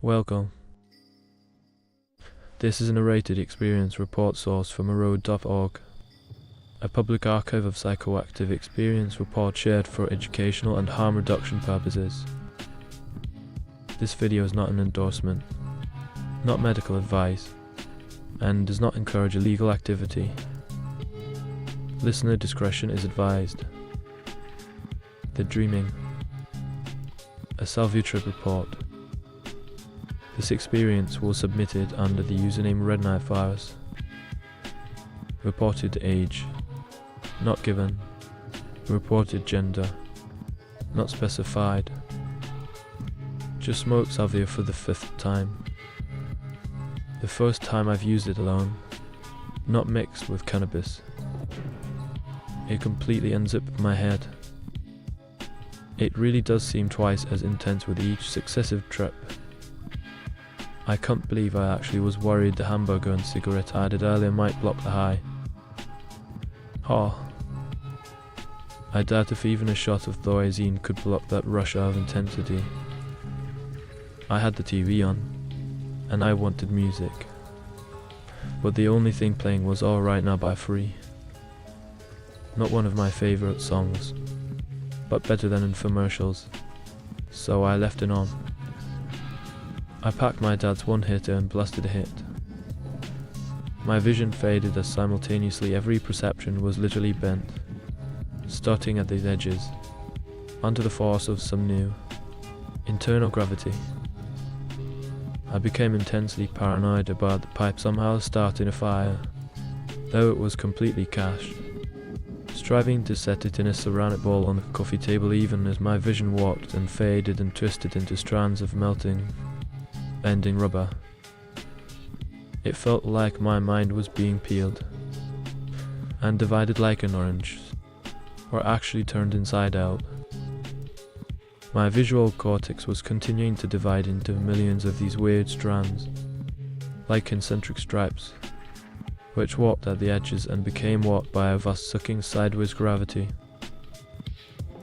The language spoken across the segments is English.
Welcome. This is a narrated experience report source from narrated.org, a public archive of psychoactive experience report shared for educational and harm reduction purposes. This video is not an endorsement, not medical advice, and does not encourage illegal activity. Listener discretion is advised. The Dreaming, a Salvia trip report. This experience was submitted under the username Red Knight Virus. Reported age, not given. Reported gender, not specified. Just smoked Salvia for the 5th time. The first time I've used it alone, not mixed with cannabis. It completely unzipped my head. It really does seem twice as intense with each successive trip. I can't believe I actually was worried the hamburger and cigarette I did earlier might block the high. I doubt if even a shot of thorazine could block that rush of intensity. I had the TV on, and I wanted music. But the only thing playing was All Right Now by Free. Not one of my favourite songs, but better than infomercials, so I left it on. I packed my dad's one hitter and blasted a hit. My vision faded as simultaneously every perception was literally bent, starting at the edges, under the force of some new, internal gravity. I became intensely paranoid about the pipe somehow starting a fire, though it was completely cached, striving to set it in a ceramic bowl on the coffee table even as my vision warped and faded and twisted into strands of melting, bending rubber. It felt like my mind was being peeled and divided like an orange, or actually turned inside out. My visual cortex was continuing to divide into millions of these weird strands, like concentric stripes, which warped at the edges and became warped by a vast sucking sideways gravity.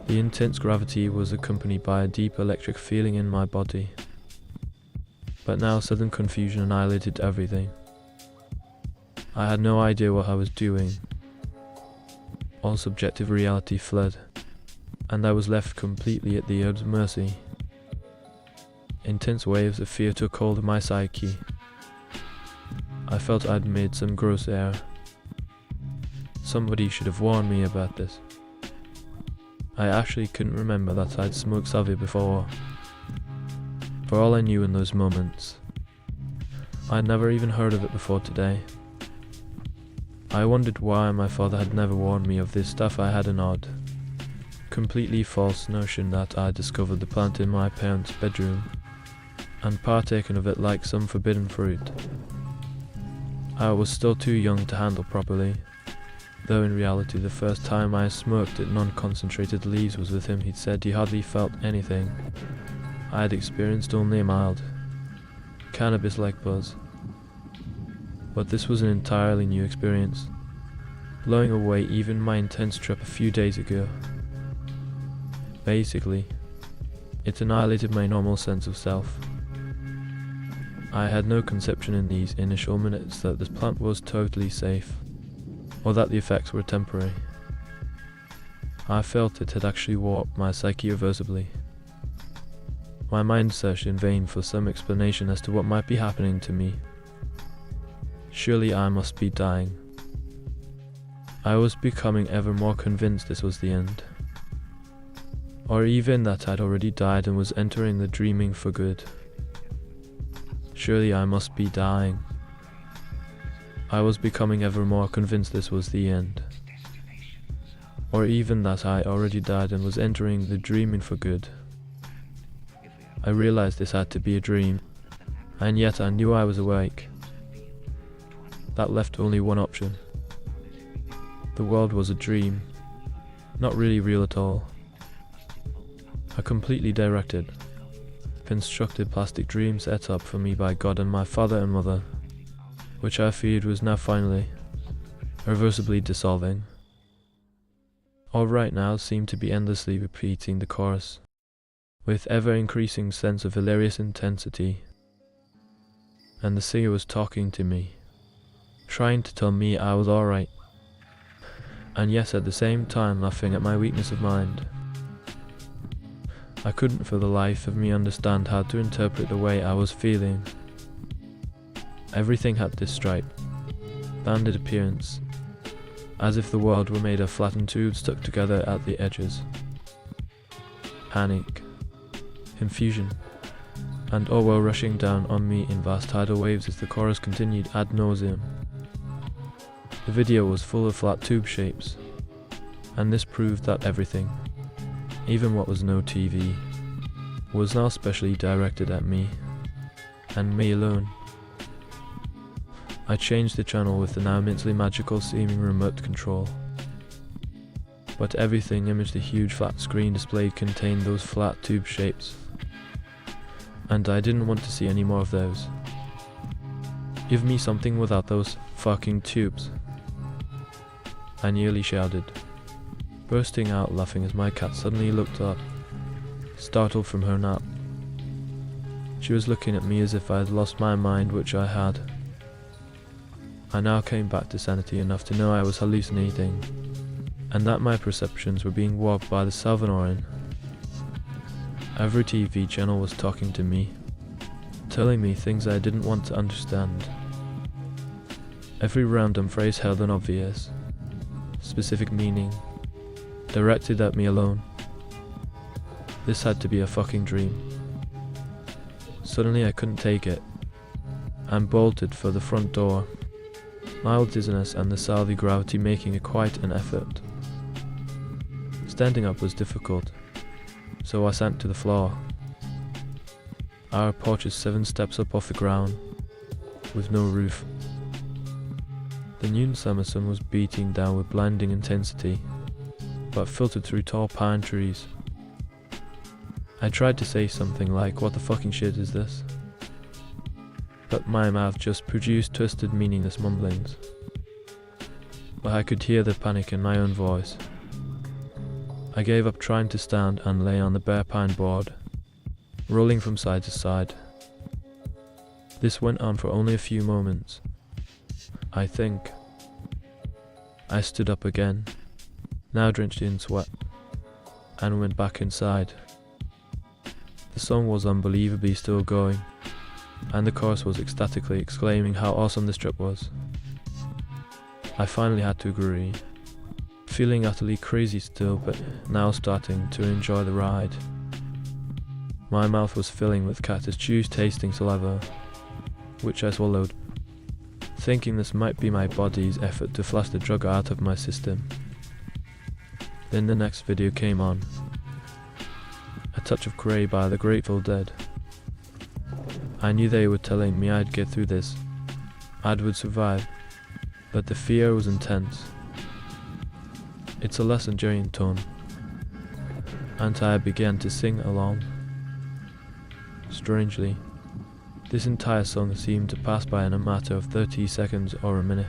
The intense gravity was accompanied by a deep electric feeling in my body. But now sudden confusion annihilated everything. I had no idea what I was doing. All subjective reality fled, and I was left completely at the herb's mercy. Intense waves of fear took hold of my psyche. I felt I'd made some gross error. Somebody should have warned me about this. I actually couldn't remember that I'd smoked Salvia before. For all I knew in those moments, I'd never even heard of it before today. I wondered why my father had never warned me of this stuff. I had an odd, completely false notion that I discovered the plant in my parents' bedroom and partaken of it like some forbidden fruit. I was still too young to handle properly, though in reality the first time I smoked it non-concentrated leaves was with him. He'd said he hardly felt anything. I had experienced only a mild, cannabis-like buzz. But this was an entirely new experience, blowing away even my intense trip a few days ago. Basically, it annihilated my normal sense of self. I had no conception in these initial minutes that this plant was totally safe, or that the effects were temporary. I felt it had actually warped my psyche irreversibly. My mind searched in vain for some explanation as to what might be happening to me. Surely I must be dying. I was becoming ever more convinced this was the end. Or even that I'd already died and was entering the dreaming for good. Surely I must be dying. I was becoming ever more convinced this was the end. Or even that I already died and was entering the dreaming for good. I realized this had to be a dream, and yet I knew I was awake. That left only one option. The world was a dream, not really real at all. A completely directed, constructed plastic dream set up for me by God and my father and mother, which I feared was now finally, irreversibly dissolving. All Right Now seemed to be endlessly repeating the chorus, with ever-increasing sense of hilarious intensity, and the singer was talking to me, trying to tell me I was alright, and yet at the same time laughing at my weakness of mind. I couldn't for the life of me understand how to interpret the way I was feeling. Everything had this striped, banded appearance, as if the world were made of flattened tubes stuck together at the edges. Panic, confusion, and all were rushing down on me in vast tidal waves as the chorus continued ad nauseum. The video was full of flat tube shapes, and this proved that everything, even what was no TV, was now specially directed at me, and me alone. I changed the channel with the now immensely magical seeming remote control, but everything image the huge flat screen displayed contained those flat tube shapes, and I didn't want to see any more of those. Give me something without those fucking tubes, I nearly shouted, bursting out laughing as my cat suddenly looked up, startled from her nap. She was looking at me as if I had lost my mind, which I had. I now came back to sanity enough to know I was hallucinating, and that my perceptions were being warped by the Salvinorin. Every TV channel was talking to me, telling me things I didn't want to understand. Every random phrase held an obvious, specific meaning, directed at me alone. This had to be a fucking dream. Suddenly I couldn't take it, and bolted for the front door, mild dizziness and the Salvia gravity making it quite an effort. Standing up was difficult, so I sank to the floor. Our porch is 7 steps up off the ground, with no roof. The noon summer sun was beating down with blinding intensity, but filtered through tall pine trees. I tried to say something like, "What the fucking shit is this?" but my mouth just produced twisted, meaningless mumblings. But I could hear the panic in my own voice. I gave up trying to stand and lay on the bare pine board, rolling from side to side. This went on for only a few moments, I think. I stood up again, now drenched in sweat, and went back inside. The song was unbelievably still going, and the chorus was ecstatically exclaiming how awesome this trip was. I finally had to agree, feeling utterly crazy still, but now starting to enjoy the ride. My mouth was filling with cactus juice tasting saliva, which I swallowed, thinking this might be my body's effort to flush the drug out of my system. Then the next video came on. A Touch of Grey by the Grateful Dead. I knew they were telling me I'd get through this, I would survive, but the fear was intense. It's a less enduring tone, and I began to sing along. Strangely, this entire song seemed to pass by in a matter of 30 seconds or a minute.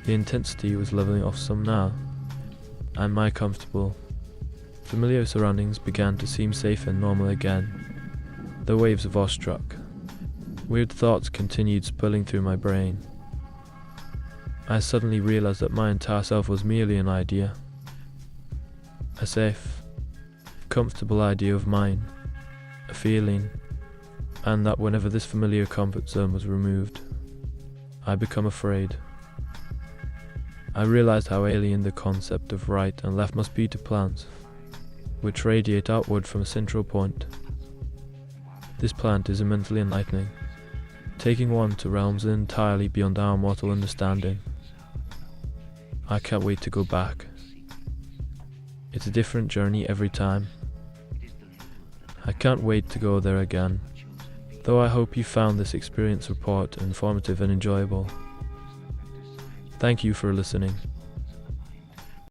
The intensity was leveling off some now, and my comfortable, familiar surroundings began to seem safe and normal again. The waves of awe struck. Weird thoughts continued spilling through my brain. I suddenly realized that my entire self was merely an idea. A safe, comfortable idea of mine, a feeling, and that whenever this familiar comfort zone was removed, I become afraid. I realized how alien the concept of right and left must be to plants, which radiate outward from a central point. This plant is immensely enlightening, taking one to realms entirely beyond our mortal understanding. I can't wait to go back. It's a different journey every time. I can't wait to go there again, though I hope you found this experience report informative and enjoyable. Thank you for listening.